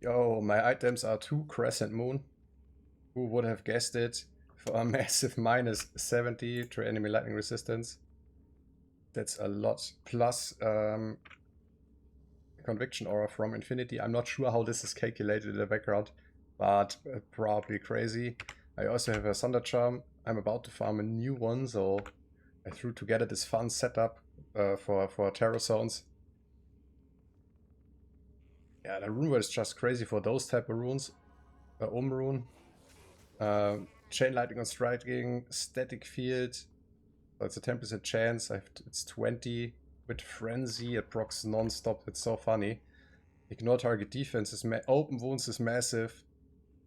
go. My items are 2 Crescent Moon. Who would have guessed it? For a massive minus 70 to enemy lightning resistance. That's a lot. Plus Conviction Aura from Infinity. I'm not sure how this is calculated in the background, but probably crazy. I also have a Thunder Charm. I'm about to farm a new one, so I threw together this fun setup for Terror Zones. Yeah, the rune world is just crazy for those type of runes. Rune. Chain Lightning on Striking, Static Field. So it's a 10% chance. It's 20. With Frenzy, it procs non-stop. It's so funny. Ignore target defense is open wounds is massive.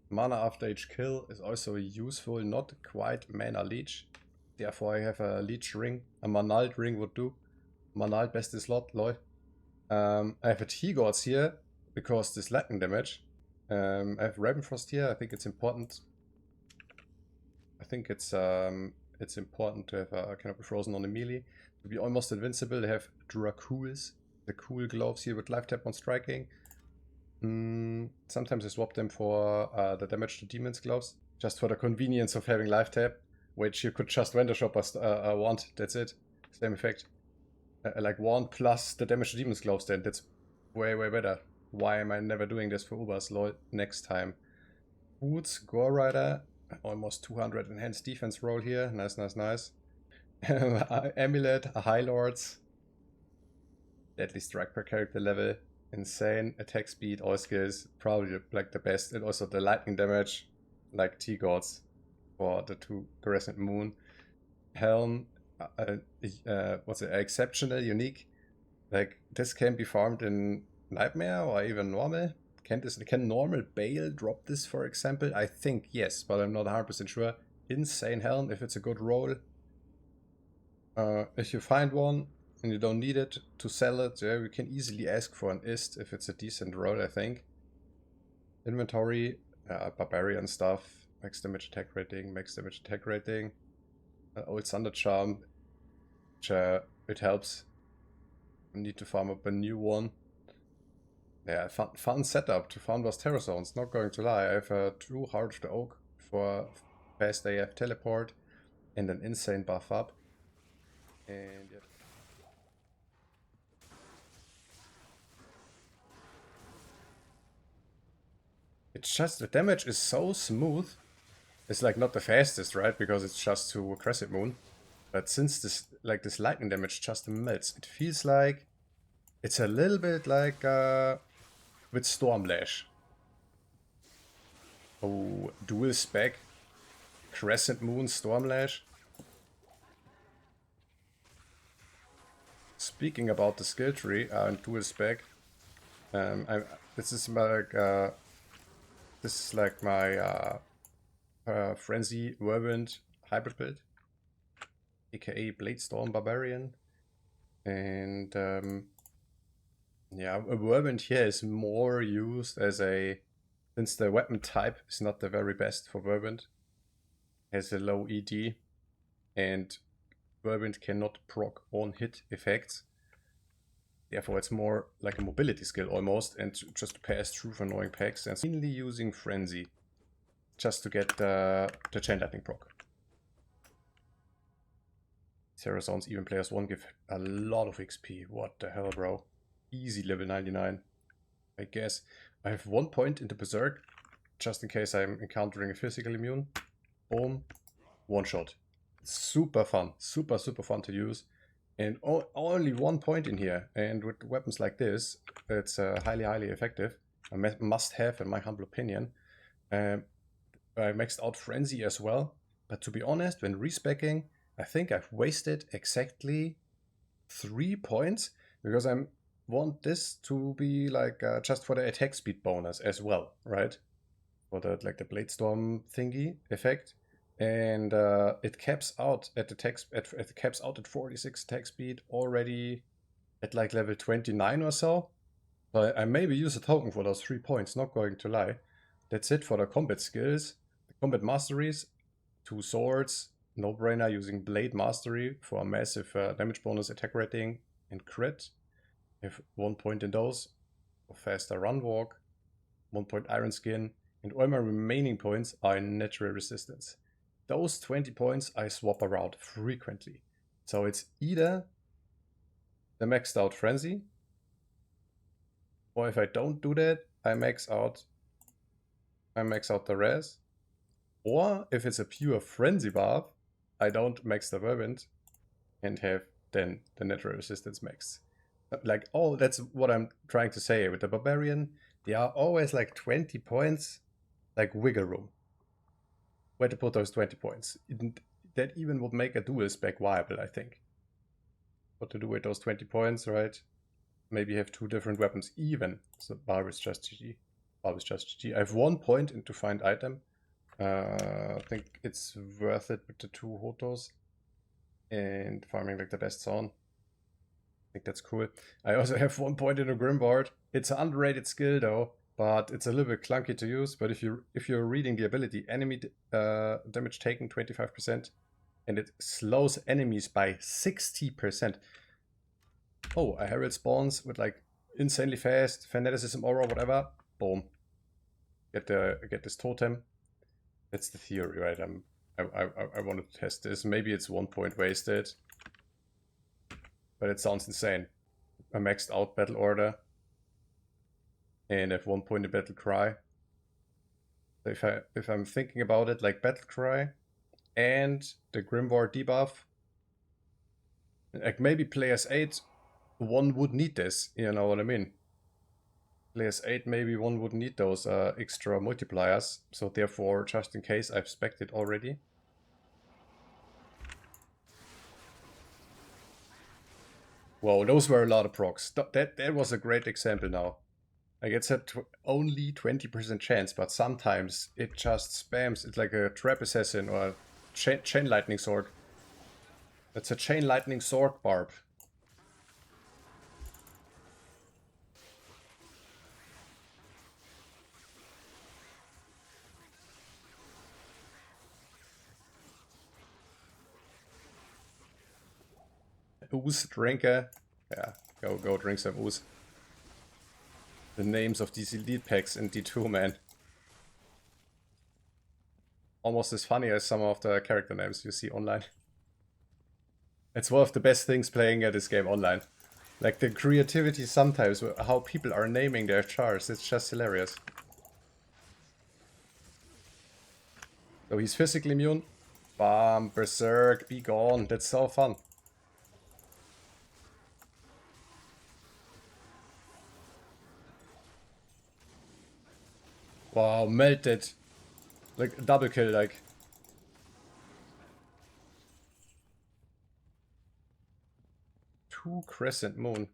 Mana after each kill is also useful. Not quite mana leech. Therefore I have a leech ring. A Manald ring would do. Manald best slot, lol. I have a T-Gods here because this lightning damage. I have Ravenfrost here. I think it's important. I think it's important to have a kind of frozen on the melee. To be almost invincible, they have Dracools, the cool gloves here with life tap on striking. Sometimes I swap them for the damage to demons gloves, just for the convenience of having life tap, which you could just vendor shop a wand, that's it. Same effect. Like wand plus the damage to demons gloves, then that's way better. Why am I never doing this for Ubers? Lol, next time. Boots, Gore Rider, almost 200 enhanced defense roll here, nice. Amulet, High Lords, deadly strike per character level, insane attack speed, all skills, probably like the best, and also the lightning damage, like T-Gods for the 2 Crescent Moon. Helm, what's it, exceptional, unique, like this can be farmed in Nightmare or even normal. Can normal Bale drop this, for example? I think yes, but I'm not 100% sure. Insane Helm, if it's a good roll. If you find one and you don't need it to sell it, yeah, we can easily ask for an ist if it's a decent roll, I think. Inventory, Barbarian stuff, max damage attack rating, old Thunder Charm, which it helps. I need to farm up a new one. Yeah, fun setup to farm those Terror Zones, not going to lie. I have 2 Heart of the Oak for fast AF teleport and an insane buff up. And yeah. It's just, the damage is so smooth. It's like not the fastest, right? Because it's just to Crescent Moon. But since this lightning damage just melts, it feels like it's a little bit like with Stormlash. Oh, dual spec. Crescent Moon, Stormlash. Speaking about the skill tree and dual spec, this is like my Frenzy Whirlwind hybrid build, aka Bladestorm Barbarian, and yeah, a Whirlwind here is more used as a, since the weapon type is not the very best for Whirlwind, has a low ED, and Whirlwind cannot proc on hit effects. Therefore, it's more like a mobility skill almost, and just pass through for annoying packs, and mainly using Frenzy just to get the Chain Lightning proc. Terror Zones, even players 1 give a lot of XP. What the hell, bro? Easy level 99, I guess. I have 1 point into Berserk, just in case I'm encountering a physical immune. Boom, 1 shot. Super fun, super fun to use. And only 1 point in here. And with weapons like this, it's highly effective. A must have, in my humble opinion. I maxed out Frenzy as well. But to be honest, when respecking, I think I've wasted exactly 3 points. Because I want this to be like just for the attack speed bonus as well, right? For the like the Bladestorm thingy effect. And it caps out at it caps out at 46 attack speed already at like level 29 or so. So I maybe use a token for those 3 points, not going to lie. That's it for the combat skills. The combat masteries, 2 swords, no brainer using Blade Mastery for a massive damage bonus, attack rating, and crit. I have 1 point in those for faster run walk. 1 point iron skin, and all my remaining points are in natural resistance. Those 20 points I swap around frequently. So it's either the maxed out frenzy, or if I don't do that, I max out the res. Or if it's a pure frenzy Barb, I don't max the whirlwind and have then the natural resistance max. Like, oh, that's what I'm trying to say. With the Barbarian, there are always like 20 points, like wiggle room. Where to put those 20 points. That even would make a dual spec viable, I think. What to do with those 20 points, right? Maybe have 2 different weapons even. So Barb is just GG. Barb is just GG. I have 1 point into find item. I think it's worth it with the 2 Hotos and farming like the best zone. I think that's cool. I also have 1 point in a Grimboard. It's an underrated skill though, but it's a little bit clunky to use. But if you're reading the ability, enemy damage taken 25%, and it slows enemies by 60%. Oh, a Herald spawns with like insanely fast fanaticism aura, whatever. Boom. Get this totem. That's the theory, right? I wanted to test this. Maybe it's 1 point wasted, but it sounds insane. A maxed out battle order, and have 1 point in battle cry. If I'm thinking about it, like battle cry and the Grimboard debuff, like maybe players 8, one would need this. You know what I mean? Players 8, maybe one would need those extra multipliers. So therefore, just in case, I've spec'd it already. Whoa, those were a lot of procs. That was a great example now. Like it's at only 20% chance, but sometimes it just spams. It's like a trap assassin or a chain lightning sword. It's a chain lightning sword Barb. Ooze drinker. Yeah, go drink some ooze. The names of these elite packs in D2, man. Almost as funny as some of the character names you see online. It's one of the best things playing at this game online. Like the creativity sometimes, how people are naming their chars, it's just hilarious. So he's physically immune. Bam, berserk, be gone. That's so fun. Wow, melted. Like double kill, like. Two Crescent Moon.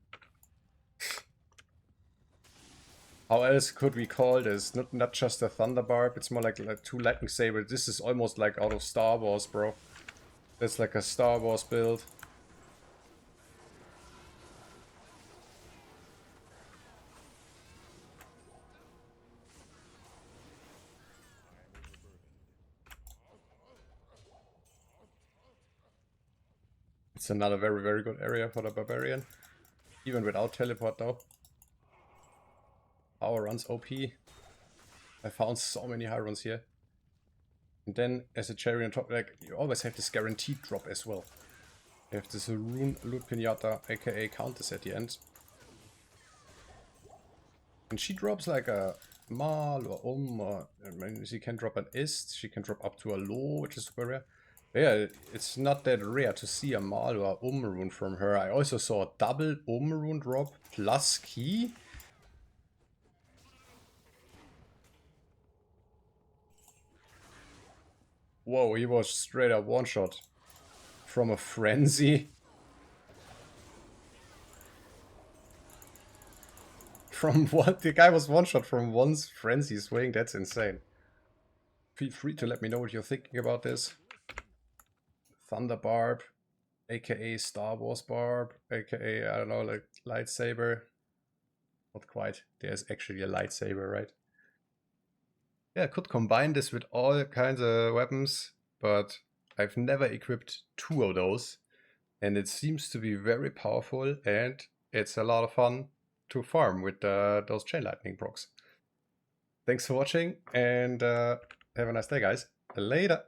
How else could we call this? Not just a Thunder Barb, it's more like 2 Lightning Saber. This is almost like out of Star Wars, bro. That's like a Star Wars build. It's another very, very good area for the Barbarian. Even without teleport though. Power runs OP. I found so many high runs here. And then as a cherry on top, like you always have this guaranteed drop as well. You have this Rune Loot Pinata, aka Countess at the end. And she drops like a Mal or or I mean, she can drop an Ist, she can drop up to a Low, which is super rare. But yeah, it's not that rare to see a Mal or rune from her. I also saw a double rune drop plus key. Whoa, he was straight up one shot from a frenzy. From what? The guy was one shot from one frenzy swing. That's insane. Feel free to let me know what you're thinking about this. Thunder Barb, aka Star Wars Barb, aka, I don't know, like lightsaber. Not quite. There's actually a lightsaber, right? Yeah, I could combine this with all kinds of weapons, but I've never equipped 2 of those. And it seems to be very powerful, and it's a lot of fun to farm with those chain lightning procs. Thanks for watching, and have a nice day, guys. Later.